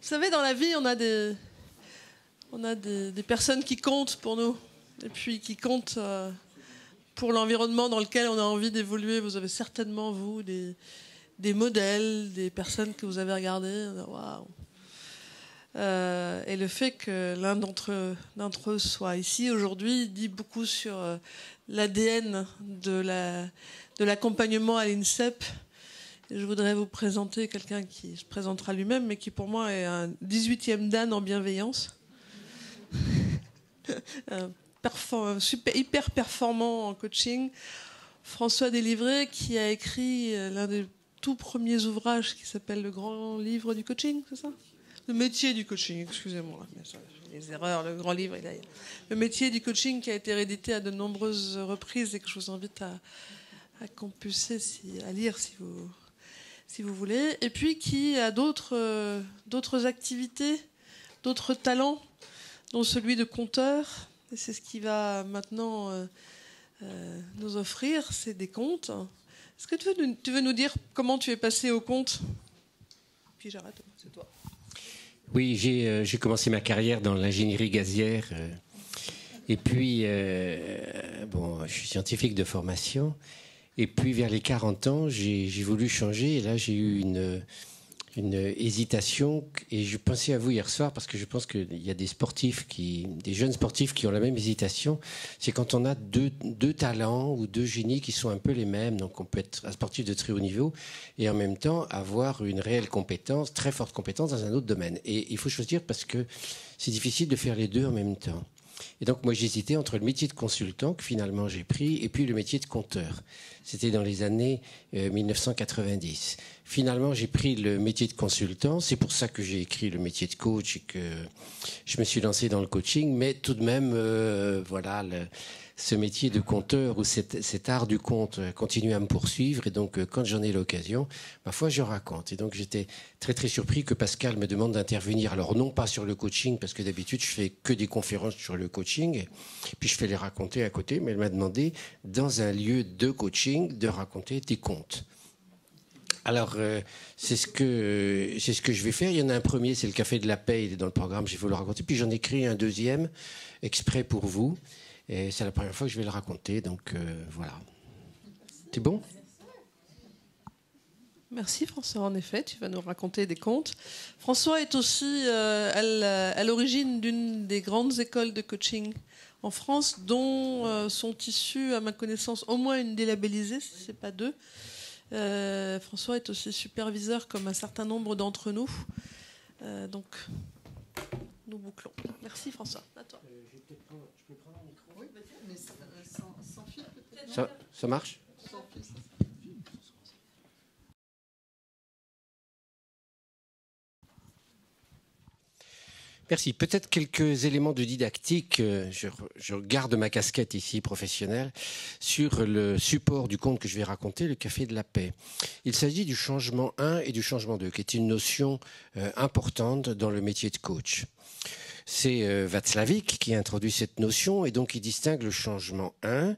Vous savez, dans la vie, on a des personnes qui comptent pour nous, et puis qui comptent pour l'environnement dans lequel on a envie d'évoluer. Vous avez certainement, vous, des modèles, des personnes que vous avez regardées. Waouh. Et le fait que l'un d'entre eux soit ici aujourd'hui dit beaucoup sur l'ADN de l'accompagnement à l'INSEP. Et je voudrais vous présenter quelqu'un qui se présentera lui-même, mais qui pour moi est un 18e Dan en bienveillance. Hyper performant en coaching. François Délivré, qui a écrit l'un des tout premiers ouvrages qui s'appelle Le Grand Livre du Coaching, c'est ça ? Le métier du coaching, excusez-moi, les erreurs, le grand livre, il a... Le métier du coaching qui a été réédité à de nombreuses reprises et que je vous invite à compulser, à lire si vous voulez. Et puis qui a d'autres activités, d'autres talents, dont celui de conteur. Et c'est ce qu'il va maintenant nous offrir, c'est des contes. Est-ce que tu veux nous dire comment tu es passé au conte ? Puis j'arrête, c'est toi. Oui, j'ai commencé ma carrière dans l'ingénierie gazière. Et puis, je suis scientifique de formation. Et puis, vers les 40 ans, j'ai voulu changer. Et là, j'ai eu une hésitation. Et je pensais à vous hier soir parce que je pense qu'il y a des jeunes sportifs qui ont la même hésitation. C'est quand on a deux talents ou deux génies qui sont un peu les mêmes. Donc, on peut être un sportif de très haut niveau et en même temps avoir une réelle compétence, très forte compétence dans un autre domaine. Et il faut choisir parce que c'est difficile de faire les deux en même temps. Et donc, moi, j'hésitais entre le métier de consultant, que finalement j'ai pris, et puis le métier de conteur. C'était dans les années 1990. Finalement, j'ai pris le métier de consultant. C'est pour ça que j'ai écrit le métier de coach et que je me suis lancé dans le coaching. Mais tout de même, ce métier de conteur ou cet art du conte continue à me poursuivre. Et donc, quand j'en ai l'occasion, ma foi, je raconte. Et donc, j'étais très, très surpris que Pascal me demande d'intervenir. Alors, non pas sur le coaching, parce que d'habitude, je fais que des conférences sur le coaching. Puis, je fais les raconter à côté. Mais elle m'a demandé, dans un lieu de coaching, de raconter des contes. Alors, c'est ce que je vais faire. Il y en a un premier, c'est le Café de la Paix. Il est dans le programme, je vais vous le raconter. Puis, j'en ai écrit un deuxième, exprès pour vous. Et c'est la première fois que je vais le raconter, donc voilà. C'est bon ? Merci François, en effet, tu vas nous raconter des contes. François est aussi à l'origine d'une des grandes écoles de coaching en France, dont sont issues, à ma connaissance, au moins une délabellisée, si ce n'est pas deux. François est aussi superviseur comme un certain nombre d'entre nous. Donc, nous bouclons. Merci François, à toi. Je peux prendre un micro ? Oui, mais sans fil peut-être. Ça marche ? Sans fil. Merci. Peut-être quelques éléments de didactique. Je garde ma casquette ici professionnelle sur le support du conte que je vais raconter, le Café de la Paix. Il s'agit du changement 1 et du changement 2, qui est une notion importante dans le métier de coach. C'est Václavic qui a introduit cette notion et donc il distingue le changement 1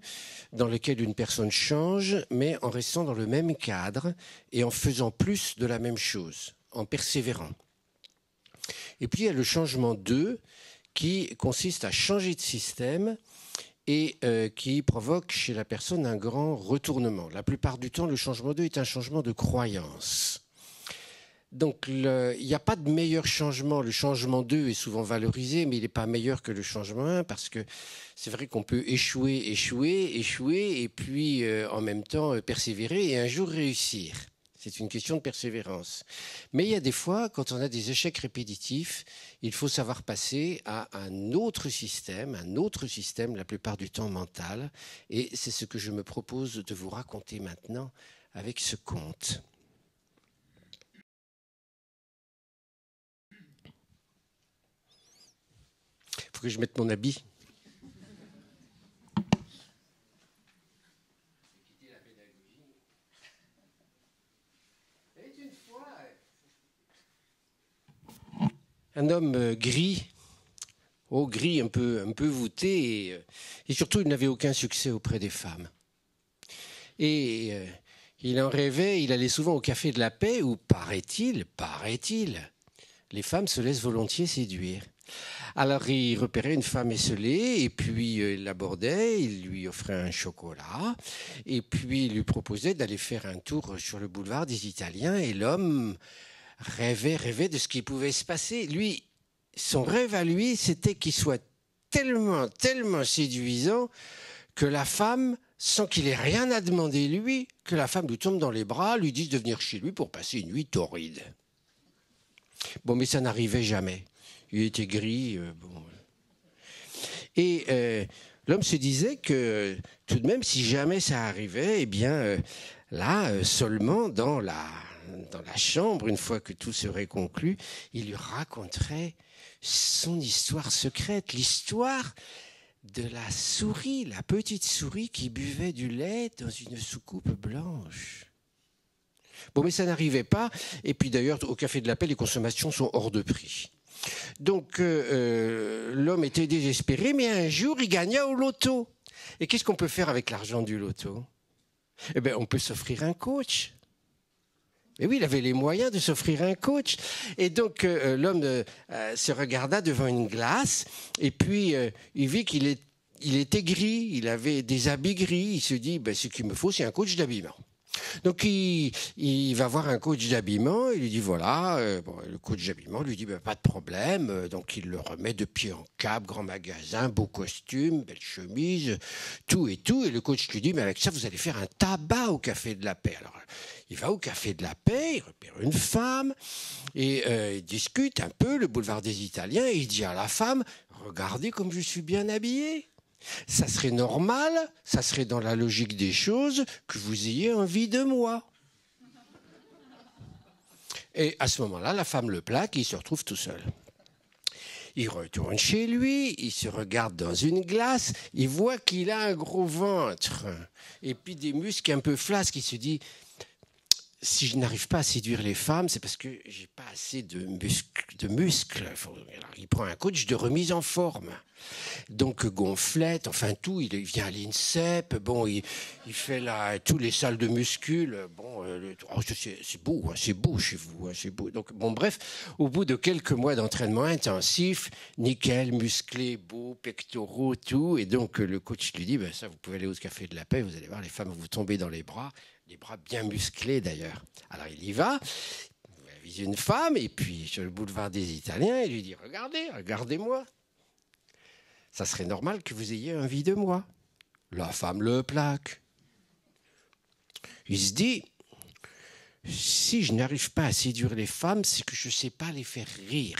dans lequel une personne change mais en restant dans le même cadre et en faisant plus de la même chose, en persévérant. Et puis il y a le changement 2 qui consiste à changer de système et qui provoque chez la personne un grand retournement. La plupart du temps, le changement 2 est un changement de croyance. Donc, il n'y a pas de meilleur changement. Le changement 2 est souvent valorisé, mais il n'est pas meilleur que le changement 1 parce que c'est vrai qu'on peut échouer, et puis en même temps persévérer et un jour réussir. C'est une question de persévérance. Mais il y a des fois, quand on a des échecs répétitifs, il faut savoir passer à un autre système, la plupart du temps mental. Et c'est ce que je me propose de vous raconter maintenant avec ce conte. Il faut que je mette mon habit. Un homme gris, gris un peu voûté, et surtout il n'avait aucun succès auprès des femmes. Et il en rêvait, il allait souvent au Café de la Paix où, paraît-il, les femmes se laissent volontiers séduire. Alors il repérait une femme esselée et puis il l'abordait, il lui offrait un chocolat et puis il lui proposait d'aller faire un tour sur le boulevard des Italiens et l'homme rêvait de ce qui pouvait se passer. Lui, son rêve à lui, c'était qu'il soit tellement séduisant que la femme, sans qu'il ait rien à demander lui, que la femme lui tombe dans les bras, lui dise de venir chez lui pour passer une nuit torride. Bon, mais ça n'arrivait jamais. Il était gris. Bon. Et l'homme se disait que tout de même, si jamais ça arrivait, eh bien, là, seulement dans la chambre, une fois que tout serait conclu, il lui raconterait son histoire secrète, l'histoire de la souris, la petite souris qui buvait du lait dans une soucoupe blanche. Bon, mais ça n'arrivait pas. Et puis d'ailleurs, au Café de la Paix, les consommations sont hors de prix. Donc l'homme était désespéré, mais un jour, il gagna au loto. Et qu'est-ce qu'on peut faire avec l'argent du loto? Eh bien, on peut s'offrir un coach. Et oui, il avait les moyens de s'offrir un coach. Et donc, l'homme se regarda devant une glace, et puis il vit qu'il était gris, il avait des habits gris. Il se dit, ben, ce qu'il me faut, c'est un coach d'habillement. Donc, il va voir un coach d'habillement, il lui dit, voilà, bon, le coach d'habillement lui dit, ben, pas de problème. Donc, il le remet de pied en cap, grand magasin, beau costume, belle chemise, tout et tout. Et le coach lui dit, mais avec ça, vous allez faire un tabac au Café de la Paix. Alors, il va au Café de la Paix, il repère une femme, et il discute un peu le boulevard des Italiens, et il dit à la femme, regardez comme je suis bien habillé. Ça serait normal, ça serait dans la logique des choses que vous ayez envie de moi. Et à ce moment-là, la femme le plaque et il se retrouve tout seul. Il retourne chez lui, il se regarde dans une glace, il voit qu'il a un gros ventre et puis des muscles un peu flasques. Il se dit, si je n'arrive pas à séduire les femmes, c'est parce que j'ai pas assez de muscles. Alors, il prend un coach de remise en forme. Donc gonflette, enfin tout, il vient à l'INSEP, bon, il fait tous les salles de muscule, bon, c'est beau, hein, c'est beau chez vous, hein, c'est beau. Donc bon, bref, au bout de quelques mois d'entraînement intensif, nickel, musclé, beau, pectoraux, tout, et donc le coach lui dit, ben ça, vous pouvez aller au Café de la Paix, vous allez voir, les femmes vont vous tomber dans les bras bien musclés d'ailleurs. Alors il y va. Il vise une femme, et puis sur le boulevard des Italiens, il lui dit, regardez-moi. Ça serait normal que vous ayez envie de moi. La femme le plaque. Il se dit, si je n'arrive pas à séduire les femmes, c'est que je ne sais pas les faire rire.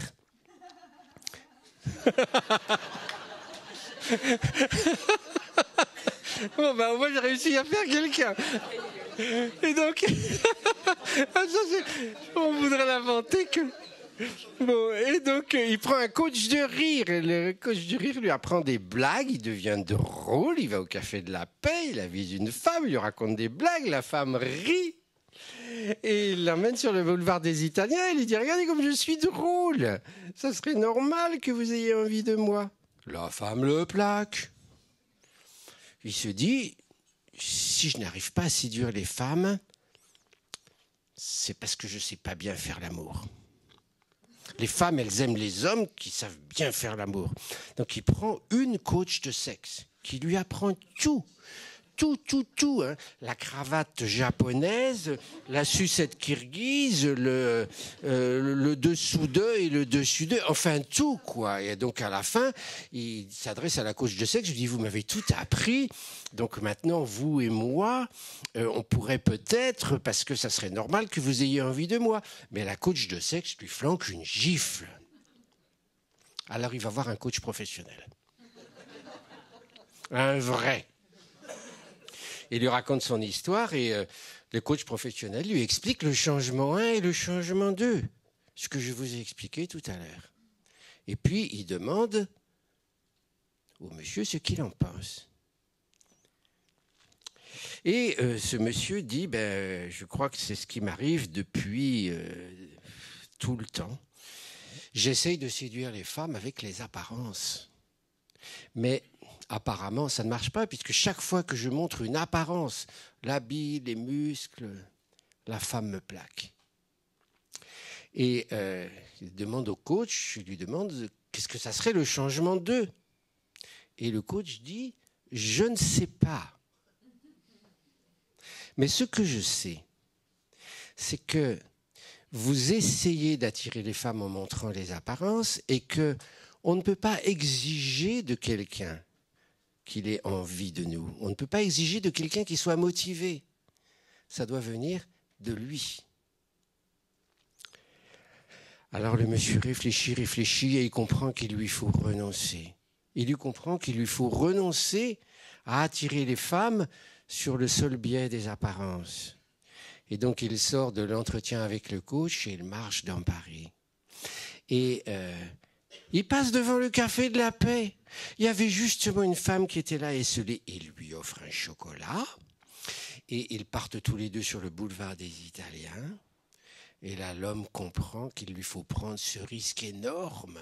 Bon, ben, au moins, j'ai réussi à faire quelqu'un. Et donc, on voudrait l'inventer que... Bon, et donc, il prend un coach de rire. Et le coach de rire lui apprend des blagues. Il devient drôle. Il va au Café de la Paix. Il avise une femme. Il lui raconte des blagues. La femme rit. Et il l'emmène sur le boulevard des Italiens. Il lui dit, regardez comme je suis drôle. Ça serait normal que vous ayez envie de moi. La femme le plaque. Il se dit, si je n'arrive pas à séduire les femmes, c'est parce que je ne sais pas bien faire l'amour. Les femmes, elles aiment les hommes qui savent bien faire l'amour. Donc, il prend une coach de sexe qui lui apprend tout. Hein. La cravate japonaise, la sucette kirghize, le dessous d'eux et le dessus d'eux, enfin tout, quoi. Et donc, à la fin, il s'adresse à la coach de sexe, je lui dis, vous m'avez tout appris, donc maintenant, vous et moi, on pourrait peut-être, parce que ça serait normal que vous ayez envie de moi. Mais la coach de sexe lui flanque une gifle. Alors, il va voir un coach professionnel. Un vrai. Il lui raconte son histoire et le coach professionnel lui explique le changement 1 et le changement 2, ce que je vous ai expliqué tout à l'heure. Et puis, il demande au monsieur ce qu'il en pense. Et ce monsieur dit, ben, je crois que c'est ce qui m'arrive depuis tout le temps. J'essaye de séduire les femmes avec les apparences. Mais apparemment, ça ne marche pas, puisque chaque fois que je montre une apparence, l'habit, les muscles, la femme me plaque. Et il demande au coach, il lui demande qu'est-ce que ça serait le changement d'eux. Et le coach dit, je ne sais pas. Mais ce que je sais, c'est que vous essayez d'attirer les femmes en montrant les apparences et que on ne peut pas exiger de quelqu'un qu'il ait envie de nous. On ne peut pas exiger de quelqu'un qui soit motivé. Ça doit venir de lui. Alors le monsieur réfléchit et il comprend qu'il lui faut renoncer. Il lui comprend qu'il lui faut renoncer à attirer les femmes sur le seul biais des apparences. Et donc il sort de l'entretien avec le coach et il marche dans Paris. Et il passe devant le Café de la Paix. Il y avait justement une femme qui était là esselée et lui offre un chocolat. Et ils partent tous les deux sur le boulevard des Italiens. Et là, l'homme comprend qu'il lui faut prendre ce risque énorme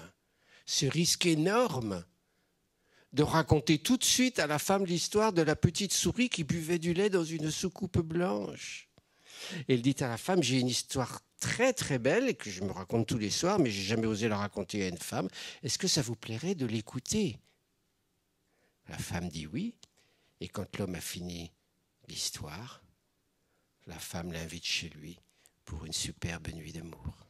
de raconter tout de suite à la femme l'histoire de la petite souris qui buvait du lait dans une soucoupe blanche. Et il dit à la femme, j'ai une histoire très très belle que je me raconte tous les soirs, mais j'ai jamais osé la raconter à une femme. Est-ce que ça vous plairait de l'écouter? La femme dit oui. Et quand l'homme a fini l'histoire, la femme l'invite chez lui pour une superbe nuit d'amour.